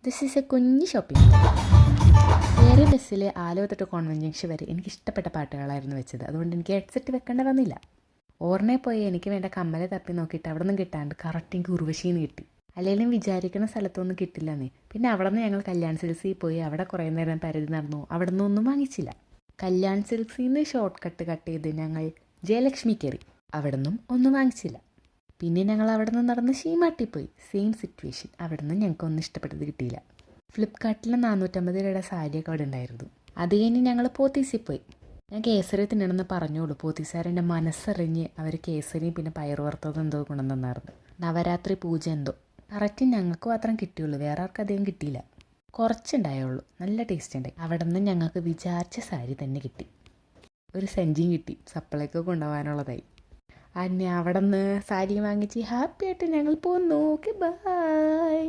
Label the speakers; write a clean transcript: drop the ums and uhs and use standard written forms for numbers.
Speaker 1: This is A കുഞ്ഞ് shopping. വേറെ ബസ്സിൽ ആലുവ തൊട്ട് കോൺവെന്റ് ജംഗ്ഷൻ വരെ എനിക്കിഷ്ടപ്പെട്ട പാട്ടുകളായിരുന്നു വെച്ചത്. അതുകൊണ്ട് എനിക്ക് ഹെഡ്സെറ്റ് വെക്കേണ്ട വന്നില്ല. ഓർണെ പോയി എനിക്ക് വേണ്ട കമ്മൽ തപ്പി നോക്കിയിട്ട് അവിടെ നിന്നും കിട്ടാണ്ട് കറക്റ്റ് എനിക്ക് ഉർവശിയിൽ നിന്ന് കിട്ടി. അല്ലെങ്കിലും വിചാരിക്കുന്ന സ്ഥലത്തൊന്നും കിട്ടില്ലെന്നേ. പിന്നെ അവിടെ നിന്ന് ഞങ്ങൾ കല്യാൺ സിൽക്സിൽ പോയി അവിടെ കുറേ നേരം പരതി നടന്നു. അവിടെ നിന്നൊന്നും വാങ്ങിച്ചില്ല. കല്യാൺ സിൽക്സിൽ നിന്ന് ഷോർട്ട് കട്ട് ചെയ്ത് ഞങ്ങൾ ജയലക്ഷ്മി കയറി. അവിടെ നിന്നും ഒന്നും വാങ്ങിച്ചില്ല. പിന്നെ ഞങ്ങൾ അവിടെ നിന്ന് നടന്ന് ഷീമാട്ടി പോയി. Same situation. അവിടെ നിന്ന് ഞങ്ങൾക്കൊന്നും ഇഷ്ടപ്പെട്ടത് കിട്ടിയില്ല. ഫ്ലിപ്കാർട്ടിൽ 450 രൂപയുടെ സാരിയൊക്കെ അവിടെ ഉണ്ടായിരുന്നു. അത് കഴിഞ്ഞ് ഞങ്ങൾ പോത്തീസിൽ പോയി. ഞാൻ കേസരി തിന്നണമെന്ന് പറഞ്ഞോളൂ. പോത്തീസുകാരെൻ്റെ മനസ്സറിഞ്ഞ് അവർ കേസരിയും പിന്നെ പയറ് വറുത്തതും എന്തോ കൊണ്ടുവന്നായിരുന്നു. നവരാത്രി പൂജ എന്തോ. കറക്റ്റ് ഞങ്ങൾക്ക് മാത്രം കിട്ടിയുള്ളൂ, വേറെ ആർക്കും അധികം കിട്ടിയില്ല. കുറച്ചുണ്ടായുള്ളൂ. നല്ല ടേസ്റ്റ് ഉണ്ടായി. അവിടെ നിന്ന് ഞങ്ങൾക്ക് വിചാരിച്ച സാരി തന്നെ കിട്ടി. ഒരു സഞ്ചിയും കിട്ടി. സപ്ലൈക്ക് കൊണ്ടുപോകാനുള്ളതായി. അങ്ങനെ അവിടെ നിന്ന് സാരി വാങ്ങിച്ച് ഹാപ്പി ആയിട്ട് ഞങ്ങൾ പോന്നു. Okay, by.